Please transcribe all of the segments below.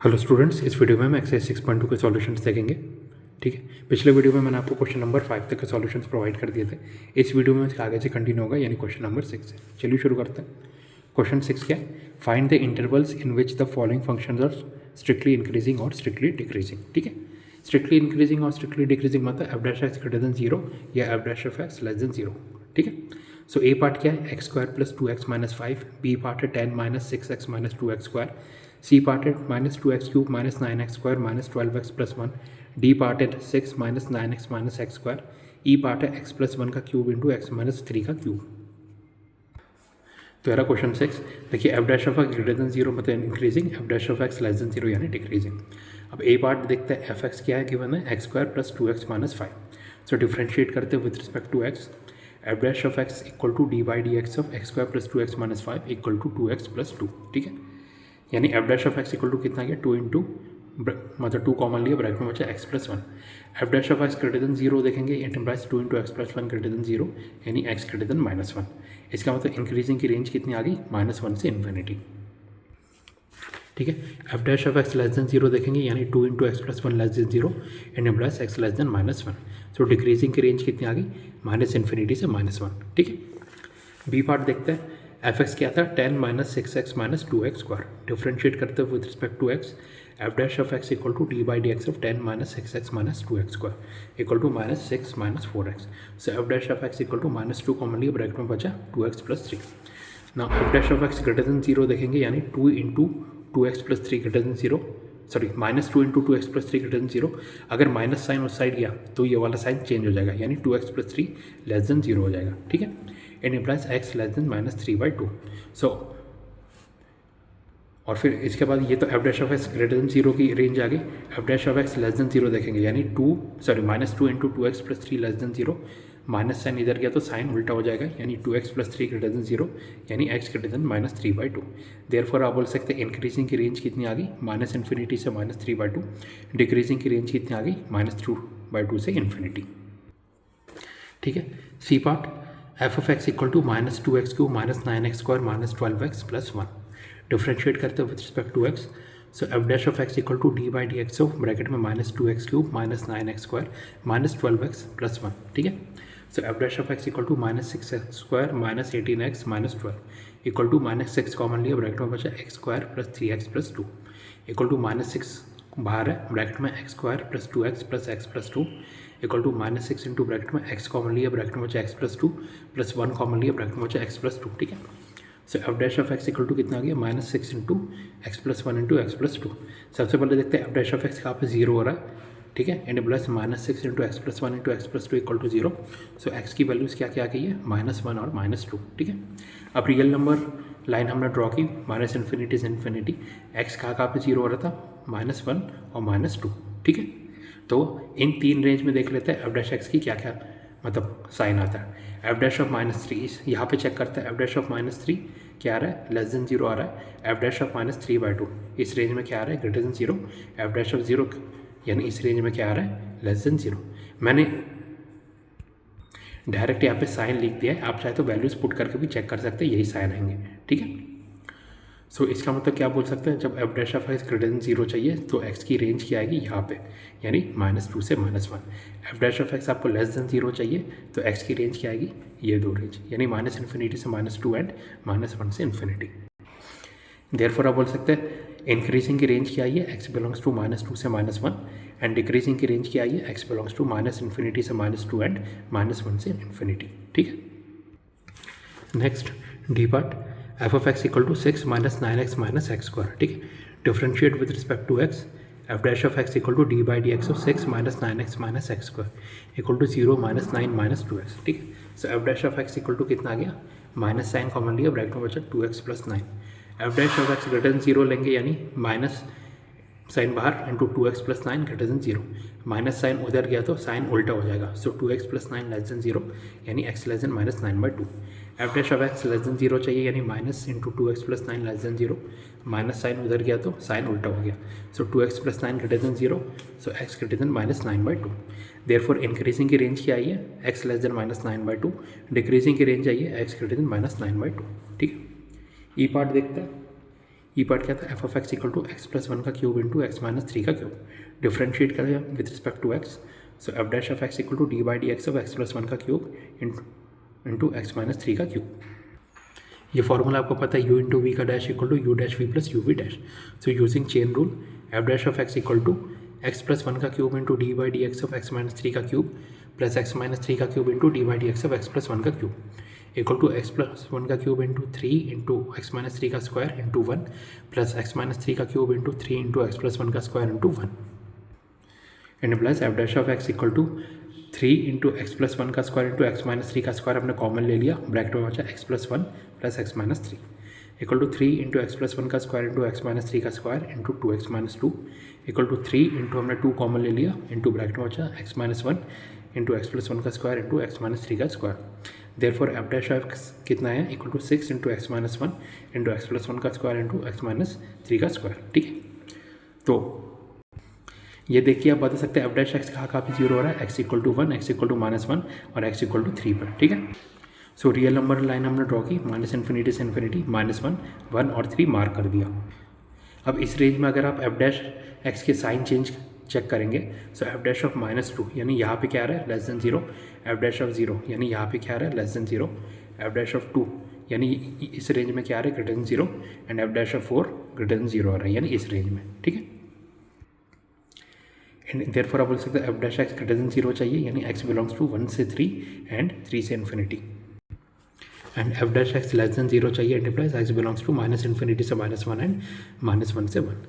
Hello students, इस video में हम एक्सरसाइज 6.2 के सॉल्यूशंस देखेंगे। ठीक है, पिछले वीडियो में मैंने आपको क्वेश्चन नंबर 5 तक के सॉल्यूशंस प्रोवाइड कर दिए थे। इस वीडियो में इसका आगे से कंटिन्यू होगा, यानी क्वेश्चन नंबर 6 से। चलिए शुरू करते हैं। क्वेश्चन 6 क्या है? Find the intervals in which the following functions are strictly increasing और स्ट्रिक्टली डिक्रीजिंग। ठीक है, स्ट्रिक्टली इंक्रीजिंग और स्ट्रिक्टली डिक्रीजिंग मतलब F dash x greater than 0 या F dash of x less than 0। ठीक है, सो ए पार्ट क्या है? X square plus 2x minus 5, B part है 10 minus 6x minus 2x square, C part है minus 2x cube minus 9x square minus 12x plus 1, D part है 6 minus 9x minus X square, E part है x plus 1 का cube into x minus 3 का cube. तो यार question 6 देखिए, F dash of x greater than 0 मतलब increasing, F dash of x less than 0 यानी decreasing. अब ए पार्ट देखते हैं, एफ एक्स क्या है गिवन है? X square plus 2x minus 5। So differentiate करते हैं with respect to x, F dash of x equal to D by D x of x square plus 2x minus 5 equal to 2x plus 2। ठीक है, यानी f dash of x equal to कितना गया? 2 into मतलब 2 common लिया, bracket में बचा x plus 1। F dash of x greater than 0 देखेंगे, it implies 2 into x plus 1 greater than 0 यानी एक्स ग्रेटर देन माइनस 1। इसका मतलब इंक्रीजिंग की रेंज कितनी आ गई? -1 से इन्फिनिटी। ठीक है, F dash of x less than 0 देखेंगे, यानी 2 into x plus 1 less than 0 and implies x less then -1। So decreasing की रेंज कितनी आ गई? -इन्फिनिटी से -1। ठीक है, बी पार्ट देखते हैं, एफ एक्स क्या था? 10 minus 6x minus 2x square. Differentiate करते हुए with respect to x, F dash of x equal to D by D x of 10 minus 6x minus 2x square equal to minus 6 minus 4x। So F dash of x equal to -2 common लिया, bracket में बचा 2x plus 3। Now f dash of x greater than 0 देखेंगे, यानी 2 into 2x plus 3 greater than 0, sorry -2 into 2x plus 3 greater than 0। अगर minus sign उस side गया तो ये वाला साइन चेंज हो जाएगा, यानी 2x प्लस 3 लेस देन 0 हो जाएगा। ठीक है, and implies x less than -3/2। So और फिर इसके बाद ये तो f dash of x greater than 0 की रेंज आ गई। F dash of x less than 0 देखेंगे, यानी -2 into 2x plus 3 less than 0। Minus sign इधर गया तो साइन उल्टा हो जाएगा, यानी 2x प्लस 3 ग्रेटर देन 0 यानी x ग्रेटर देन -3/2। देयरफॉर आप बोल सकते हैं इंक्रीजिंग की रेंज कितनी आ गई? -इन्फिनिटी से -3/2। डिक्रीजिंग की रेंज कितनी आ गई? -2/2 से इन्फिनिटी। ठीक है, C part, F of x equal to -2x cube minus 9x square minus 12x plus 1। Differentiate करते हैं with respect to x, so F dash of x equal to D by D x of bracket में -2x cube minus 9x square minus 12x plus 1। ठीक है, so F dash of x equal to -6x square minus 18x minus 12 equal to -6 common लिया, bracket में बचा x square plus 3x plus 2 equal to -6 बाहर है, bracket में x square plus 2x plus x plus 2 equal to -6 into bracket में x common लिया, bracket में बचा x प्लस 2 प्लस 1 कॉमन लिया, ब्रैकेट में बचा x प्लस 2। ठीक है, so F dash of x equal to कितना आ गया? -6 into x plus 1 into x plus 2। सबसे पहले देखते हैं एफ डैश ऑफ एक्स कहाँ पे 0 हो रहा है। ठीक है, and plus -6 into x plus 1 into x plus 2 equal to 0। So x की वैल्यूज़ क्या क्या आ गई है? -1 और -2। ठीक है, अब रियल नंबर लाइन हमने ड्रॉ की -इन्फिनिटी से इन्फिनिटी। एक्स कहाँ पे 0 हो रहा था? -1 और -2। ठीक है, तो इन तीन रेंज में देख लेते हैं एफ डैश एक्स की क्या क्या मतलब साइन आता है। एफ डैश ऑफ -3 यहाँ पे चेक करते हैं, एफ डैश ऑफ -3 क्या आ रहा है? लेस देन 0 आ रहा है। एफ डैश ऑफ -3/2 इस रेंज में क्या आ रहा है? Greater than 0। F dash of 0 यानी इस रेंज में क्या आ रहा है? Less than 0। मैंने डायरेक्ट यहाँ पे साइन लिख दिया है, आप चाहे तो वैल्यूज़ पुट करके भी चेक कर सकते हैं, यही साइन आएंगे। ठीक है, सो इसका मतलब क्या बोल सकते हैं? जब F dash of x greater than 0 चाहिए तो एक्स की रेंज क्या आएगी? यहाँ पे, यानी -2 से -1। एफ डैश ऑफ एक्स आपको लेस देन 0 चाहिए तो एक्स की रेंज क्या आएगी? ये दो रेंज, यानी -इन्फिनिटी से -2 एंड -1 से इन्फिनिटी। देयरफॉर आप बोल सकते हैं इंक्रीजिंग की रेंज क्या आई है? एक्स बिलोंग्स टू -2 से -1 एंड डिक्रीजिंग की रेंज क्या आई है? एक्स बिलोंग्स टू -इन्फिनिटी से -2 एंड -1 से इन्फिनिटी। ठीक है, next D part, F of x equal to 6 minus 9x minus X square. ठीक है, differentiate with respect to x, F dash of x equal to D by D x of 6 minus 9x minus X square equal to 0 minus 9 minus 2x। ठीक है, so F dash of x equal to कितना आ गया? Minus sign common लिया, bracket में बचा 2x plus 9। F dash of x greater than 0 लेंगे, यानी माइनस साइन बाहर into 2x plus 9 greater than 0। Minus sign उधर गया तो साइन उल्टा हो जाएगा, सो 2x प्लस 9 लेस देन 0 यानी x less than -9/2। F dash of x less than 0 चाहिए, यानी minus into 2x plus 9 less than 0। Minus sign उधर गया तो साइन उल्टा हो गया, so 2x plus 9 greater than 0, so x greater than -9/2। Therefore increasing की रेंज क्या आई है? x less than -9/2। डिक्रीजिंग की रेंज आई है x ग्रेटर देन -9/2। ठीक है, ई पार्ट देखते हैं, ई पार्ट क्या था, f of x equal to x plus one का cube into x minus three का क्यूब, डिफ्रेंशिएट करें with respect to x, so F dash of x equal to D by D x of x plus one का cube into x minus three का cube. ये formula आपको पता है, u into v का dash equal to u dash v plus u v dash. So using chain rule f dash of x equal to x plus one का cube into d by D x of x minus three का cube plus x minus three का cube into d by D x of x plus one का cube equal to x plus one का cube into three into x minus three का square into one plus x minus three का cube into three into x plus one का square into one and plus F dash of x equal to three into x plus one का square into x minus three का square हमने common ले लिया, bracket में बचा x plus one plus x minus three equal to three into x plus one का square into x minus three का square into two x minus two equal to three into हमने two common ले लिया into bracket में बचा x minus one into x plus one का square into x minus three का square. Therefore f dash of x कितना है, equal to six into x minus one into x plus one का square into x minus three का square. ठीक है, तो ये देखिए आप बता सकते हैं एफ डैश एक्स कहाँ पे जीरो हो रहा है, x equal to one, x equal to minus one और एक्स इक्वल टू थ्री पर। ठीक है, सो रियल नंबर लाइन हमने ड्रॉ की माइनस इन्फिनिटी से इन्फिनिटी, माइनस वन, वन और थ्री मार्क कर दिया। अब इस रेंज में अगर आप एफ डैश एक्स के साइन चेंज चेक करेंगे, so F dash of minus two यानी यहाँ पे क्या आ रहा है, less than zero, f dash of zero यानी यहाँ पे क्या आ रहा है, less than zero, f dash of two यानी इस रेंज में क्या आ रहा है, greater than zero, and f dash of four greater than zero आ रहा है यानी इस रेंज में। ठीक है, एंड देयरफॉर आप बोल सकते हैं f dash x greater than zero चाहिए यानी एक्स बिलोंग्स टू वन से थ्री एंड थ्री से infinity, and f dash x less than zero चाहिए and plus x belongs to minus infinity से minus one and minus one से one.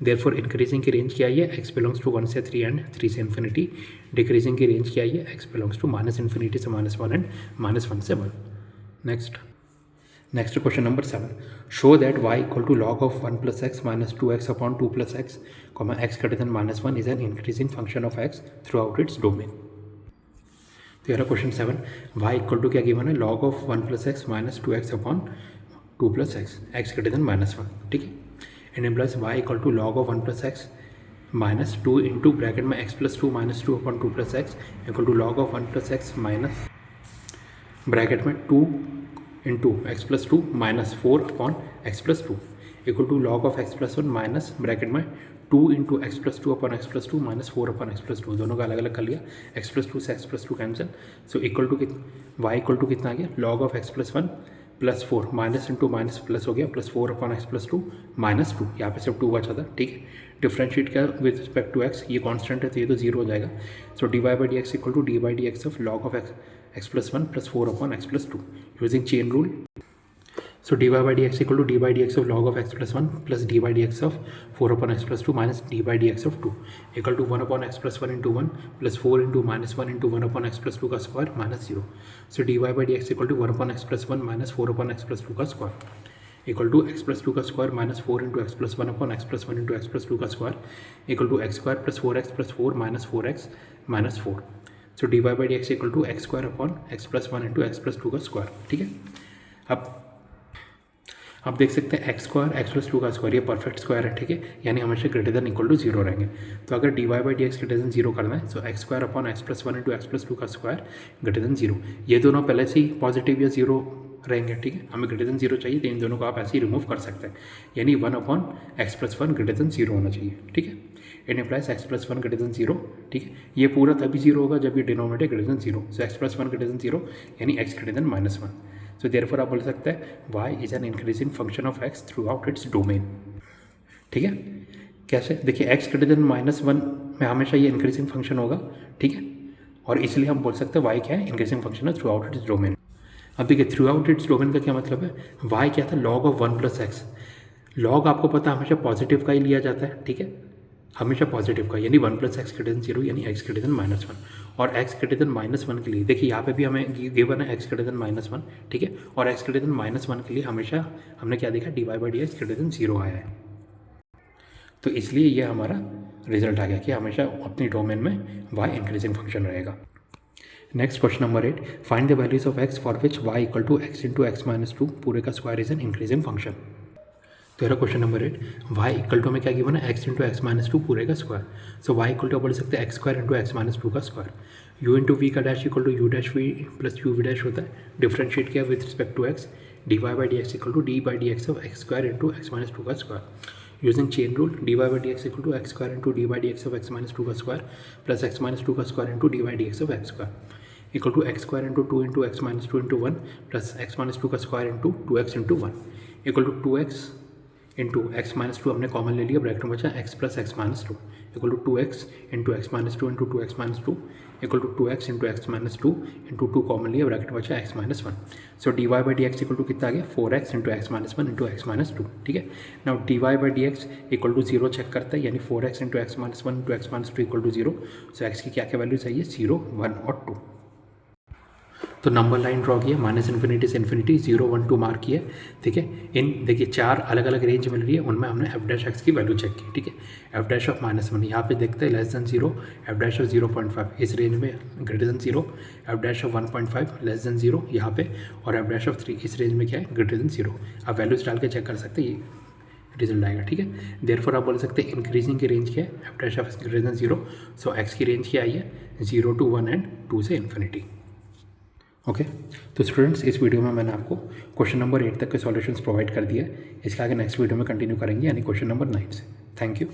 Therefore increasing की range क्या है, x belongs to one से three and three से infinity, decreasing की range क्या है, x belongs to minus infinity से minus one and minus one से one. Next question number 7, show that y equal to log of 1 plus x minus 2x upon 2 plus x comma x greater than minus one is an increasing function of x throughout its domain. तो यार question 7, y equal to क्या given है, log of 1 plus x minus 2x upon 2 plus x, x greater than minus one. ठीक है, and plus y equal to log of 1 plus x minus two into bracket में x plus two minus two upon 2 plus x equal to log of 1 plus x minus bracket में 2 into x plus two minus four upon x plus two equal to log of x plus one minus bracket में 2 into x plus two upon x plus two minus four upon x plus two, दोनों का अलग अलग कर लिया, x plus two से x plus two cancel, so equal to y equal to कितना आ गया, log of x plus one plus four minus into minus plus हो गया plus four upon x plus two minus two, यहाँ पे सिर्फ to बचा था। ठीक है, डिफ्रेंशिएट किया विद रिस्पेक्ट टू एक्स, ये कॉन्स्टेंट है तो ये तो जीरो हो जाएगा, so d y by D x equal to D by D x of log of x plus one plus four upon x plus two using chain rule. So dy by dx equal to d by dx of log of x plus 1 plus d by dx of 4 upon x plus 2 minus d by dx of 2 equal to 1 upon x plus 1 into 1 plus 4 into minus 1 into 1 upon x plus 2 का square minus 0. So dy by dx equal to 1 upon x plus 1 minus 4 upon x plus 2 का square equal to x plus 2 का square minus 4 into x plus 1 upon x plus 1 into x plus 2 का square equal to x square plus 4x plus 4 minus 4x minus 4. So dy by dx equal to x square upon x plus 1 into x plus 2 का square. ठीक है, अब आप देख सकते हैं x square x plus two का square ये परफेक्ट स्क्वायर है। ठीक है, यानी हमेशा greater than equal to zero रहेंगे, तो अगर d y by D x greater than zero करना है तो x square upon x plus one into x plus two का स्क्वायर ग्रेटर देन जीरो, ये दोनों पहले से ही पॉजिटिव या जीरो रहेंगे। ठीक है, हमें ग्रेटर देन जीरो चाहिए तो इन दोनों को आप ऐसे ही रिमूव कर सकते हैं, यानी one upon x plus one greater than zero होना चाहिए। ठीक है, it implies x plus one greater than zero. ठीक है, ये पूरा तभी जीरो होगा जब ये denominator greater than zero, so x plus one greater than zero यानी x greater than minus one. So therefore आप बोल सकते हैं y is an increasing function of x throughout its domain. ठीक है, कैसे, देखिए x greater than minus one में हमेशा ये इंक्रीजिंग फंक्शन होगा। ठीक है, और इसलिए हम बोल सकते हैं y क्या है, इंक्रीजिंग फंक्शन है थ्रू आउट इट्स डोमेन। अब देखिए थ्रू आउट इट्स डोमेन का क्या मतलब है, y क्या था, log of 1 plus x, log आपको पता है हमेशा पॉजिटिव का ही लिया जाता है। ठीक है, हमेशा पॉजिटिव का, यानी 1 plus x greater than zero यानी x greater than minus one, और x greater than minus one के लिए देखिए यहाँ पे भी हमें गिवन है x greater than minus one. ठीक है, और x greater than minus one के लिए हमेशा हमने क्या देखा, d y by D x greater than zero आया है, तो इसलिए ये हमारा रिजल्ट आ गया कि हमेशा अपनी डोमेन में y इंक्रीजिंग फंक्शन रहेगा। Next question number 8, find the values of x for which y equal to x into x minus two पूरे का square is an increasing function. तो यह question number 8, y equal to में क्या given है, x into x minus two पूरे का square, so y equal to बोल सकते हैं x square into x minus two का स्क्वायर, u इंटू वी का dash equal to u dash v plus u v dash होता है, डिफ्रेंशिएट किया with respect to x, d y by D x equal to D by D x of x square into x minus two का square. Using chain rule d y by D x equal to x square into d by D x of x minus two का square plus x minus two का square into d by D x of x square equal to x square into two into x minus two into one plus x minus two का square into two x into one equal to two x into x minus two हमने common ले लिया, bracket में बचा x plus x minus two equal to two x into x minus two into two x minus two equal to two x into x minus two into two common लिया, bracket में बचा x minus one. So d y by D x equal to कितना आ गया 4x into x minus one into x minus two. ठीक है, now d y by D x equal to zero check करता है, यानी 4x into x minus one into x minus two equal to zero. So x की क्या क्या value चाहिए 0, 1 और 2. तो नंबर लाइन ड्रॉ किया, माइनस इन्फिनिटी से इन्फिनिटी 0, 1, 2 मार्क किया. ठीक है, इन देखिए 4 अलग अलग रेंज मिल रही है, उनमें हमने एफ डैश एक्स की वैल्यू चेक की. ठीक है, F dash of minus one यहाँ पे देखते हैं less than 0, F dash of 0.5 इस रेंज में greater than 0, F dash of 1.5 less than 0 यहाँ पे, और एफ डैश ऑफ 3 इस रेंज में क्या है ग्रेटर देन 0. आप वैल्यूज डाल के चेक कर सकते हैं, ये रिजल्ट आएगा. ठीक है, देयरफॉर आप बोल सकते हैं इंक्रीजिंग की रेंज क्या है, F dash of x greater than 0. So x की रेंज क्या आई है 0 to 1 एंड 2 से इन्फिनिटी. ओके तो स्टूडेंट्स इस वीडियो में मैंने आपको क्वेश्चन नंबर 8 तक के सॉल्यूशंस प्रोवाइड कर दिया है. इसके आगे नेक्स्ट वीडियो में कंटिन्यू करेंगे, यानी क्वेश्चन नंबर 9 से. Thank you.